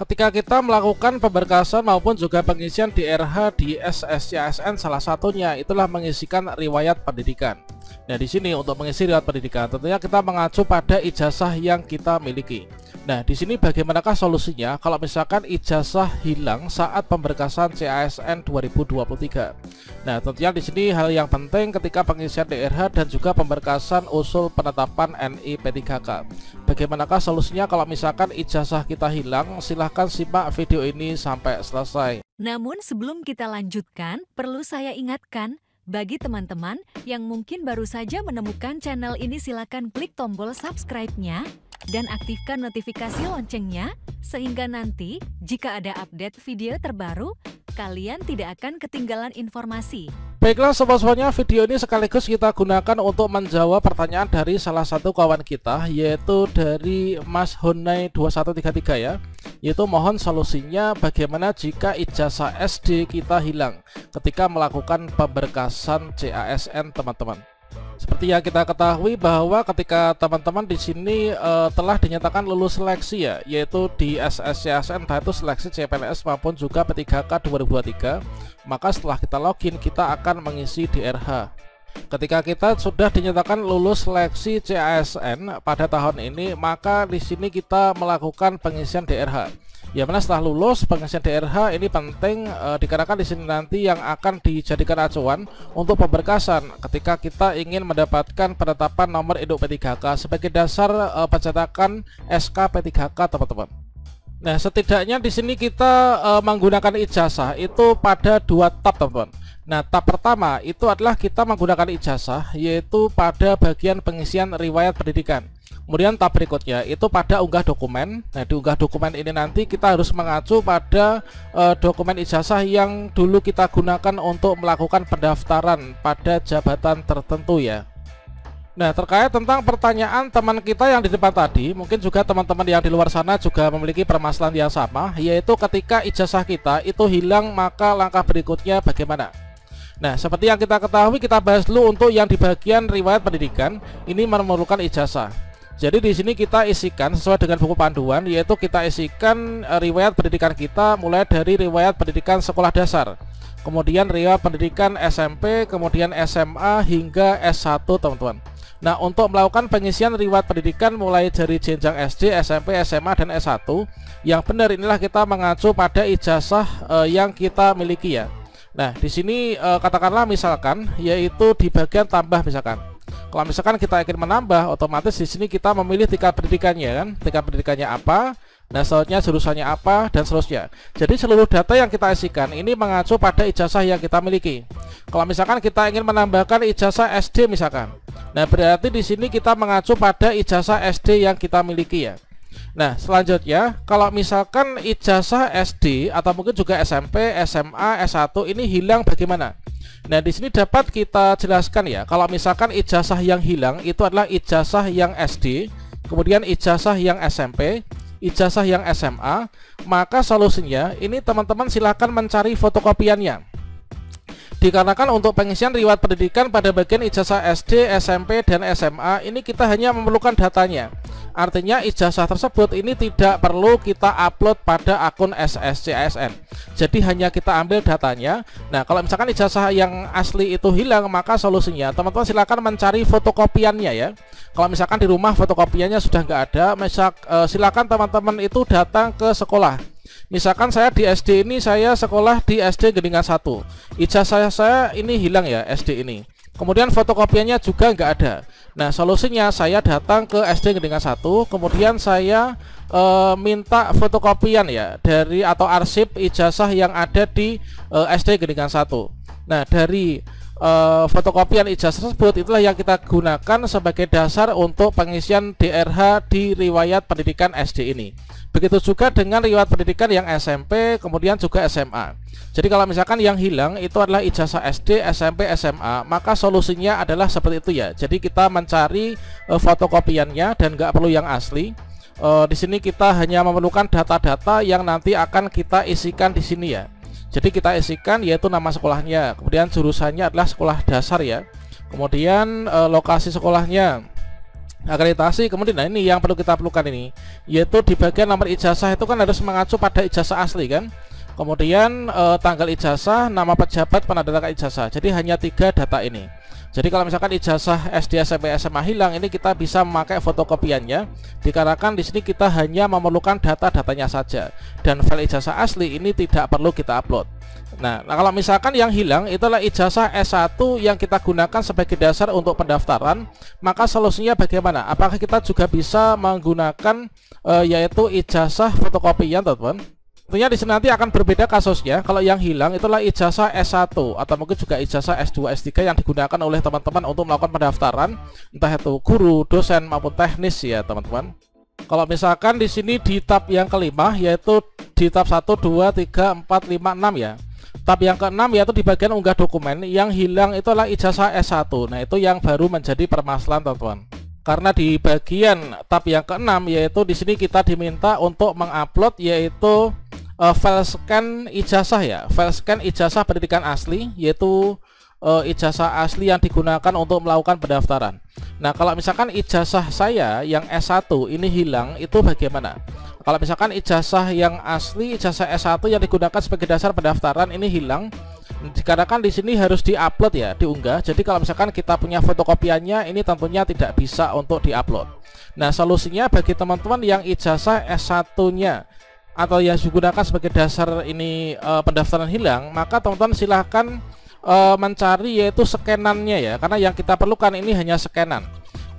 Ketika kita melakukan pemberkasan maupun juga pengisian DRH di SSCASN, salah satunya itulah mengisikan riwayat pendidikan. Nah, di sini untuk mengisi riwayat pendidikan tentunya kita mengacu pada ijazah yang kita miliki. Nah, di sini bagaimanakah solusinya kalau misalkan ijazah hilang saat pemberkasan CASN 2023? Nah, tentunya di sini hal yang penting ketika pengisian DRH dan juga pemberkasan usul penetapan NI P3K. Bagaimanakah solusinya kalau misalkan ijazah kita hilang? Silahkan simak video ini sampai selesai. Namun sebelum kita lanjutkan, perlu saya ingatkan, bagi teman-teman yang mungkin baru saja menemukan channel ini, silakan klik tombol subscribe-nya dan aktifkan notifikasi loncengnya, sehingga nanti jika ada update video terbaru, kalian tidak akan ketinggalan informasi. Baiklah sobat-sobatnya, video ini sekaligus kita gunakan untuk menjawab pertanyaan dari salah satu kawan kita, yaitu dari Mas Honai 2133 ya. Yaitu mohon solusinya bagaimana jika ijazah SD kita hilang ketika melakukan pemberkasan CASN, teman-teman. Seperti yang kita ketahui bahwa ketika teman-teman di sini telah dinyatakan lulus seleksi ya, yaitu di SSCASN, entah itu seleksi CPNS maupun juga P3K 2023, maka setelah kita login kita akan mengisi DRH. Ketika kita sudah dinyatakan lulus seleksi CASN pada tahun ini, maka di sini kita melakukan pengisian DRH. Ya, mana setelah lulus pengisian DRH ini penting dikarenakan di sini nanti yang akan dijadikan acuan untuk pemberkasan ketika kita ingin mendapatkan penetapan nomor induk P3K sebagai dasar pencetakan SK P3K, teman-teman. Nah, setidaknya di sini kita menggunakan ijazah itu pada dua tab, teman-teman. Nah, tab pertama itu adalah kita menggunakan ijazah, yaitu pada bagian pengisian riwayat pendidikan. Kemudian tab berikutnya itu pada unggah dokumen. Nah, di unggah dokumen ini nanti kita harus mengacu pada dokumen ijazah yang dulu kita gunakan untuk melakukan pendaftaran pada jabatan tertentu ya. Nah, terkait tentang pertanyaan teman kita yang di depan tadi, mungkin juga teman-teman yang di luar sana juga memiliki permasalahan yang sama, yaitu ketika ijazah kita itu hilang, maka langkah berikutnya bagaimana? Nah, seperti yang kita ketahui, kita bahas dulu untuk yang di bagian riwayat pendidikan, ini memerlukan ijazah. Jadi di sini kita isikan sesuai dengan buku panduan, yaitu kita isikan riwayat pendidikan kita mulai dari riwayat pendidikan sekolah dasar, kemudian riwayat pendidikan SMP, kemudian SMA hingga S1, teman-teman. Nah, untuk melakukan pengisian riwayat pendidikan mulai dari jenjang SD, SMP, SMA, dan S1, yang benar inilah kita mengacu pada ijazah yang kita miliki ya. Nah, di sini katakanlah misalkan yaitu di bagian tambah misalkan. Kalau misalkan kita ingin menambah, otomatis di sini kita memilih tingkat pendidikannya kan, tingkat pendidikannya apa, nah selanjutnya jurusannya apa, dan seterusnya. Jadi seluruh data yang kita isikan ini mengacu pada ijazah yang kita miliki. Kalau misalkan kita ingin menambahkan ijazah SD misalkan, nah berarti di sini kita mengacu pada ijazah SD yang kita miliki ya. Nah, selanjutnya kalau misalkan ijazah SD atau mungkin juga SMP, SMA, S1 ini hilang bagaimana? Nah, di sini dapat kita jelaskan ya, kalau misalkan ijazah yang hilang itu adalah ijazah yang SD, kemudian ijazah yang SMP, ijazah yang SMA, maka solusinya ini teman-teman silahkan mencari fotokopiannya. Dikarenakan untuk pengisian riwayat pendidikan pada bagian ijazah SD, SMP, dan SMA ini kita hanya memerlukan datanya. Artinya ijazah tersebut ini tidak perlu kita upload pada akun SSCASN. Jadi hanya kita ambil datanya. Nah, kalau misalkan ijazah yang asli itu hilang, maka solusinya teman-teman silakan mencari fotokopiannya ya. Kalau misalkan di rumah fotokopiannya sudah nggak ada, silakan teman-teman itu datang ke sekolah. Misalkan saya di SD ini, saya sekolah di SD Geningan 1. Ijazah saya ini hilang ya, SD ini. Kemudian fotokopiannya juga nggak ada. Nah, solusinya saya datang ke SD Geningan 1, kemudian saya minta fotokopian ya dari atau arsip ijazah yang ada di SD Geningan 1. Nah, dari fotokopian ijazah tersebut itulah yang kita gunakan sebagai dasar untuk pengisian DRH di riwayat pendidikan SD ini. Begitu juga dengan riwayat pendidikan yang SMP, kemudian juga SMA. Jadi kalau misalkan yang hilang itu adalah ijazah SD, SMP, SMA, maka solusinya adalah seperti itu ya. Jadi kita mencari fotokopiannya dan nggak perlu yang asli. Di sini kita hanya memerlukan data-data yang nanti akan kita isikan di sini ya. Jadi kita isikan yaitu nama sekolahnya, kemudian jurusannya adalah sekolah dasar ya. Kemudian lokasi sekolahnya. akreditasi. Kemudian nah ini yang perlu kita perlukan ini, yaitu di bagian nomor ijazah itu kan harus mengacu pada ijazah asli kan. Kemudian tanggal ijazah, nama pejabat penandatangan ijazah. Jadi hanya 3 data ini. Jadi kalau misalkan ijazah SD, SMP, SMA hilang, ini kita bisa memakai fotokopiannya. Dikarenakan di sini kita hanya memerlukan data-datanya saja, dan file ijazah asli ini tidak perlu kita upload. Nah, kalau misalkan yang hilang itulah ijazah S1 yang kita gunakan sebagai dasar untuk pendaftaran, maka solusinya bagaimana? Apakah kita juga bisa menggunakan yaitu ijazah fotokopian, teman-teman? Tentunya di sini nanti akan berbeda kasusnya. Kalau yang hilang itulah ijazah S1 atau mungkin juga ijazah S2, S3 yang digunakan oleh teman-teman untuk melakukan pendaftaran, entah itu guru, dosen maupun teknis ya, teman-teman. Kalau misalkan di sini di tab yang kelima, yaitu di tab 1, 2, 3, 4, 5, 6 ya. Tab yang ke-6 yaitu di bagian unggah dokumen, yang hilang itulah ijazah S1. Nah, itu yang baru menjadi permasalahan, teman-teman. Karena di bagian tab yang ke-6 yaitu di sini kita diminta untuk mengupload yaitu file scan ijazah ya, file scan ijazah pendidikan asli, yaitu ijazah asli yang digunakan untuk melakukan pendaftaran. Nah, kalau misalkan ijazah saya yang S1 ini hilang, itu bagaimana? Kalau misalkan ijazah yang asli, ijazah S1 yang digunakan sebagai dasar pendaftaran ini hilang, dikarenakan di sini harus diupload ya, diunggah. Jadi kalau misalkan kita punya fotokopiannya, ini tentunya tidak bisa untuk diupload. Nah, solusinya bagi teman-teman yang ijazah S1-nya atau yang digunakan sebagai dasar ini pendaftaran hilang, maka teman-teman silahkan mencari yaitu scanannya ya, karena yang kita perlukan ini hanya scanan.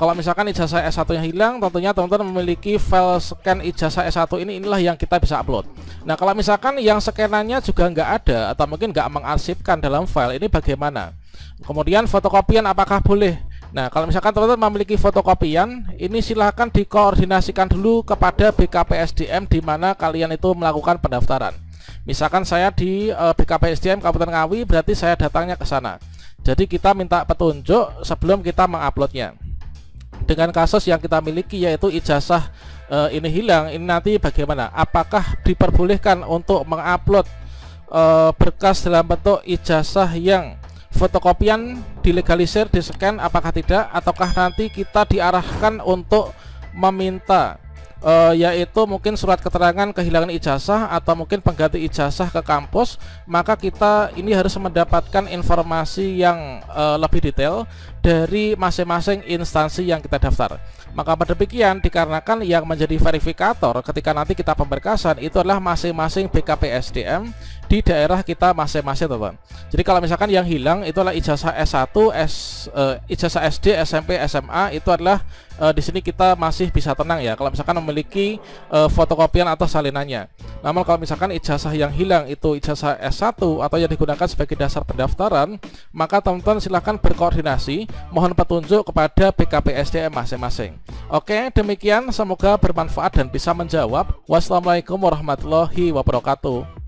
Kalau misalkan ijazah S1 yang hilang, tentunya teman-teman memiliki file scan ijazah S1 inilah yang kita bisa upload. Nah, kalau misalkan yang scanannya juga nggak ada atau mungkin nggak mengarsipkan dalam file, ini bagaimana? Kemudian fotokopian apakah boleh? Nah, kalau misalkan teman-teman memiliki fotokopian, ini silahkan dikoordinasikan dulu kepada BKPSDM di mana kalian itu melakukan pendaftaran. Misalkan saya di BKPSDM Kabupaten Ngawi, berarti saya datangnya ke sana. Jadi kita minta petunjuk sebelum kita menguploadnya. Dengan kasus yang kita miliki yaitu ijazah ini hilang, ini nanti bagaimana? Apakah diperbolehkan untuk mengupload berkas dalam bentuk ijazah yang fotokopian dilegalisir, di-scan, apakah tidak? Ataukah nanti kita diarahkan untuk meminta yaitu mungkin surat keterangan kehilangan ijazah atau mungkin pengganti ijazah ke kampus, maka kita ini harus mendapatkan informasi yang lebih detail dari masing-masing instansi yang kita daftar. Maka demikian dikarenakan yang menjadi verifikator ketika nanti kita pemberkasan itu adalah masing-masing BKPSDM di daerah kita masing-masing, teman. Jadi kalau misalkan yang hilang itulah ijazah S1, ijazah SD, SMP, SMA, itu adalah di sini kita masih bisa tenang ya kalau misalkan memiliki fotokopian atau salinannya. Namun kalau misalkan ijazah yang hilang itu ijazah S1 atau yang digunakan sebagai dasar pendaftaran, maka teman-teman silahkan berkoordinasi, mohon petunjuk kepada BKPSDM masing-masing. Oke, demikian, semoga bermanfaat dan bisa menjawab. Wassalamualaikum warahmatullahi wabarakatuh.